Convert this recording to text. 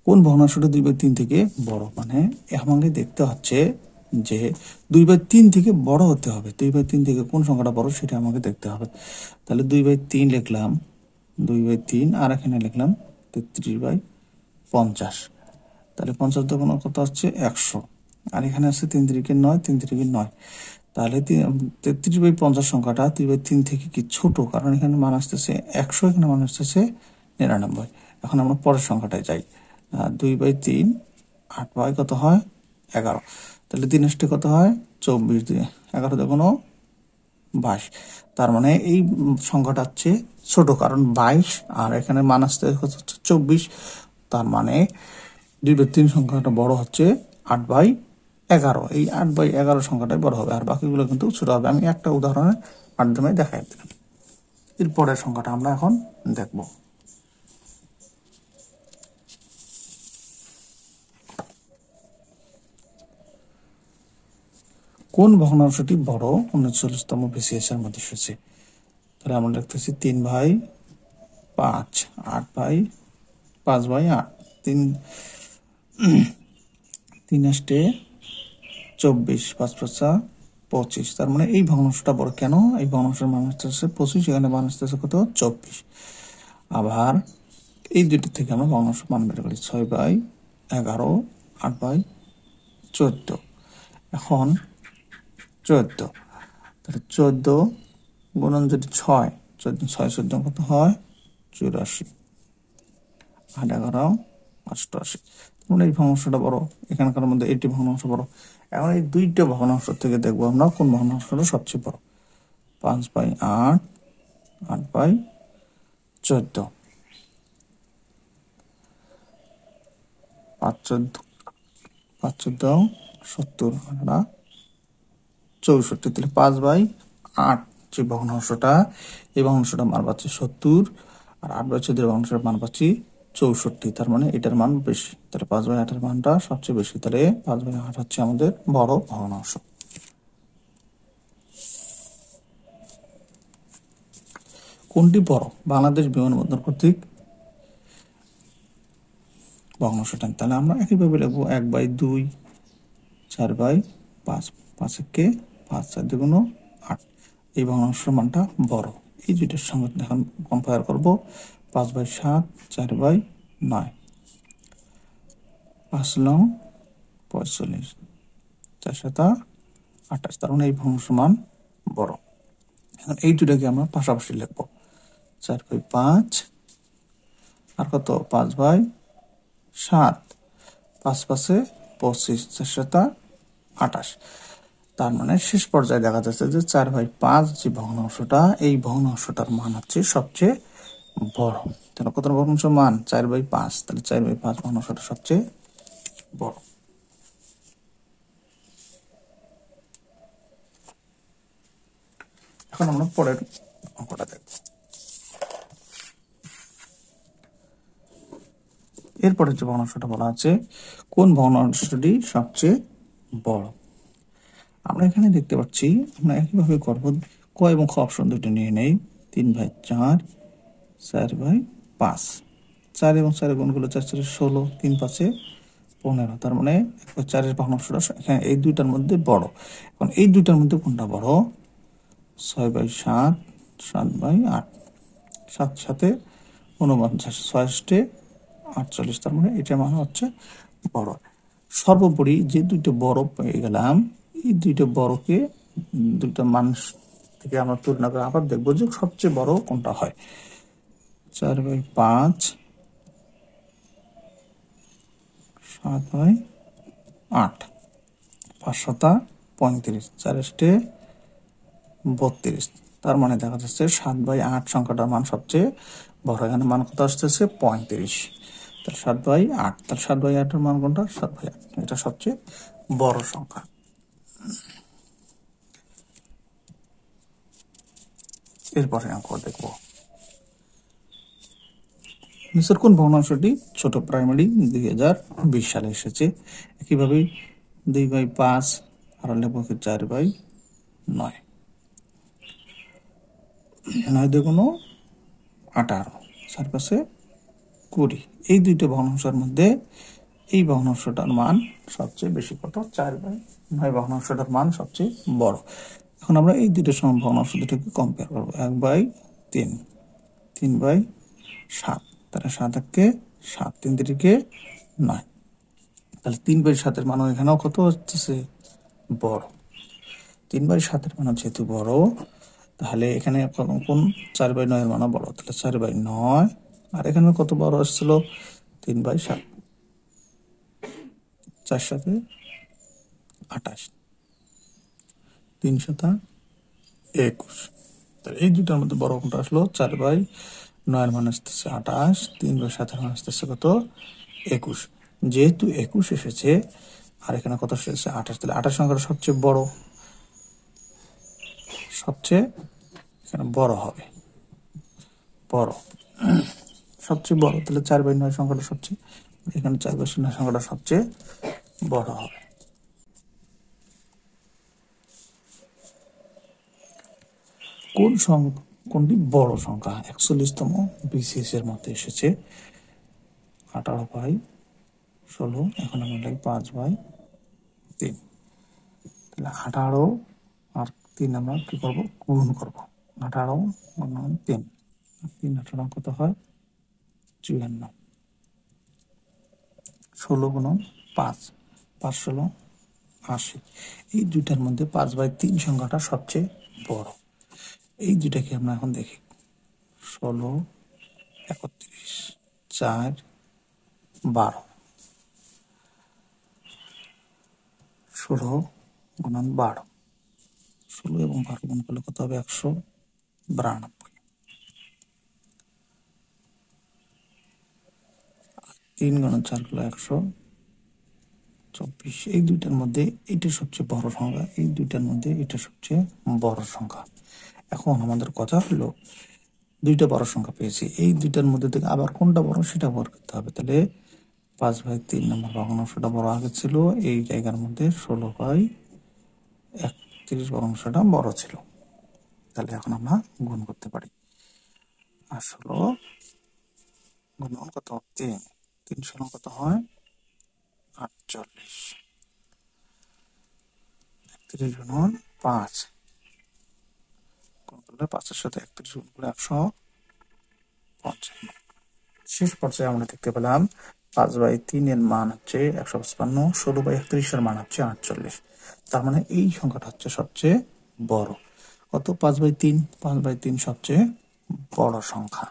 কোন ভগ্নাংশটা 2/3 থেকে বড়, মানে আমাকে দেখতে হচ্ছে যে 2/3 থেকে বড় হতে হবে। 2/3 থেকে কোন সংখ্যাটা বড় সেটা আমাকে দেখতে হবে। তাহলে 2/3 লিখলাম, 2/3, আর এখানে লিখলাম 33/50। তাহলে 50 তখন কত হচ্ছে 100, আর এখানে আছে 3 3 9, 3 3 9। তাহলে 33/50 সংখ্যাটা 2/3 থেকে কি ছোট, কারণ এখানে মান আসতেছে 100, এখানে মান আসতেছে 99। এখন আমরা পরের সংখ্যাটায় যাই। 2/3, 8 কত হয় 11। তাহলে 3 আসতে কত হয় 24, দিয়ে 11 দুগুণ 22। তার মানে এই সংখ্যাটা হচ্ছে ছোট, কারণ 22, আর এখানে মান আসতে হচ্ছে 24। তার মানে 2/3 সংখ্যাটা বড় হচ্ছে 8/11। এই 8/11 সংখ্যাটাই বড় হবে, আর বাকিগুলো কিন্তু ছোট হবে। আমি একটা উদাহরণের মাধ্যমে দেখাই দিলাম। এরপরের সংখ্যাটা আমরা এখন দেখব। কোন ভগ্নাংশটি বড় 39তম BCS এর মধ্যে এসেছে? তাহলে আমরা লিখতেছি 3/5, 8/5/8, 3 আসতে 24, 5 5 25। তার মানে এই ভগ্নাংশটা বড়। কেন? এই ভগ্নাংশের মান আসতেছে 25, এখানে মান আসতেছে কত 24। আবার এই দুটো থেকে আমরা ভগ্নাংশ মান বের করি, 6/11, 8/14। এখন 14, তাহলে 14 গুণন যদি 6, 14 কত হয় 84, 8 11 88। মানে এই ভগ্নাংশটা বড়, এখানকার মধ্যে এটি ভগ্নাংশ বড়। এখন এই দুইটা ভগ্নাংশ থেকে দেখবো আমরা কোন ভগ্নাংশটা সবচেয়ে বড়। 5/8, 8/14, 5 14 70, 64। তাহলে 5/8 যে ভগ্নাংশটা, এই ভগ্নাংশটা মান পাচ্ছি 70, আর 8/14 ভগ্নাংশের মান পাচ্ছি 64। তার মানে এটার মান বেশি, তাহলে 5/8 মানটা সবচেয়ে বেশি। তাহলে 5/8 হচ্ছে আমাদের বড় ভগ্নাংশ। কোনটি বড়? বাংলাদেশ বিমানবন্দর কর্তৃক ভগ্নাংশটা। তাহলে আমরা একইভাবে লিখবো 1/2, 4/5, 5 একে 5, 4 দুগুণ 8। এই ভগ্নাংশের মানটা বড়। এই দুইটার সঙ্গে এখন কম্পেয়ার করবো। 5/7, 4/9, 5 লং 45, 4 7 28। তার মানে এই ভগ্নাংশের মান বড়। এখন এই দুটাকে আমরা পাশাপাশি লিখবো, 4/5 আর কত 5/7, 5 5 25, 4 7 28। তার মানে শেষ পর্যায়ে দেখা যাচ্ছে যে 4/5 যে ভগ্নাংশটা, এই ভগ্নাংশটার মান হচ্ছে সবচেয়ে বড়। তাহলে কত ভগ্নাংশ মান 4/5, তাহলে 4/5 ভগ্নাংশটা সবচেয়ে বড়। এখন আমরা পরের অঙ্কটা দেখব। এরপরে যে ভগ্নাংশটা বলা আছে, কোন ভগ্নাংশটি সবচেয়ে বড়। আমরা এখানে দেখতে পাচ্ছি, আমরা একইভাবে করবো। ক এবং খ অপশন দুটো নিয়ে নেই। 3/4, 4/5। 4 এবং 4 গুণগুলো 4 4 16, 3 5 15। তার মানে 4-এর ভগ্নাংশটা এখানে এই দুইটার মধ্যে বড়। এখন এই দুইটার মধ্যে কোনটা বড়? 6/7, 7/8, 7 7 49, 6 48। তার মানে এটা মানে হচ্ছে বড়। সর্বোপরি যে দুইটা বড় পেয়ে গেলাম, এই দুইটা বড়কে দুইটা মানুষ থেকে আমরা তুলনা করে আবার দেখবো যে সবচেয়ে বড় কোনটা হয়। 4/5, 7/8, 5 7 35, 4 32। তার মানে দেখা যাচ্ছে 7/8 সংখ্যাটার মান সবচেয়ে বড়। এখানে মান কত আসতেছে 35। তাহলে 7/8, তাহলে 7/8 মান কোনটা 7/8, এটা সবচেয়ে বড় সংখ্যা। এরপরে অঙ্ক দেখবো। নিচের কোন ভগ্নাংশটি ছোট? প্রাইমারি 2020 সালে এসেছে। একইভাবে 2/5 আর লেখব 4/9, 9 2 18, 4 5 20। এই দুইটা ভগ্নাংশের মধ্যে এই ভগ্নাংশটার মান সবচেয়ে বেশি কত? 4/9 ভগ্নাংশটার মান সবচেয়ে বড়। এখন আমরা এই দুটো সমান ভগ্নাংশ দুটোকে কম্পেয়ার করবো। 1/3, 3/7, তাহলে 7 3 3 9, তাহলে 3/7 মান এখানেও কত হচ্ছে? বড়। 3/7 মান যেহেতু বড়, তাহলে এখানে কোন 4/9 মান বড়, তাহলে 4/9। আর এখানে কত বড় আসছিল? 3/7, 4 7 28, 3 7 21। তাহলে এই দুটার মধ্যে বড় কোনটা আসলো? 4/9 মান আসতেছে 28, 3/7 মান আসতেছে কত? 21। যেহেতু 21 এসেছে আর এখানে কত এসেছে? 28, তাহলে 28 সংখ্যাটা সবচেয়ে বড়, সবচেয়ে এখানে বড় হবে, বড়, সবচেয়ে বড়। তাহলে 4/9 সংখ্যাটা সবচেয়ে, এখানে 4/9 সংখ্যাটা সবচেয়ে বড় হবে। কোনটি বড় সংখ্যা? 41তম BCS এর মধ্যে এসেছে 18/16। এখন আমরা লিখি 5/3। তাহলে 18 আর 3 আমরা কি করব? গুণ করব। 18 গুণন 3, 3 18 কত হয়? 54। 16 গুণন 5, 5 16 80। এই দুইটার মধ্যে 5/3 সংখ্যাটা সবচেয়ে বড়। এই দুইটাকে আমরা এখন দেখি। 16 31, 4 12, 16 গুণন 12, 16 এবং 12 গুণ করলে কত হবে? 192। 3 গুণন 4 করলে 124। এই দুইটার মধ্যে এটা সবচেয়ে বড় সংখ্যা, এই দুইটার মধ্যে এটা সবচেয়ে বড় সংখ্যা। এখন আমাদের কথা হলো দুইটা বড় সংখ্যা পেয়েছি, এই দুইটার মধ্যে থেকে আবার কোনটা বড় সেটা বের করতে হবে। তাহলে 5/3 নম্বর ভগ্নাংশটা বড় আগে ছিল, এই জায়গার মধ্যে 16/31 ভগ্নাংশটা বড় ছিল। তাহলে এখন আমরা গুণ করতে পারি। আর 16 গুণন কত? 3, 3 16 কত হয়? 48, 31 গুণন 5, গুণ করলে 5-এর সাথে 31 গুণ করলে 155। শেষ পর্যায়ে আমরা দেখতে পেলাম 5/3 এর মান হচ্ছে 155, 16/31 এর মান হচ্ছে 48। তার মানে এই সংখ্যাটা হচ্ছে সবচেয়ে বড়। কত? 5/3, 5/3 সবচেয়ে বড় সংখ্যা।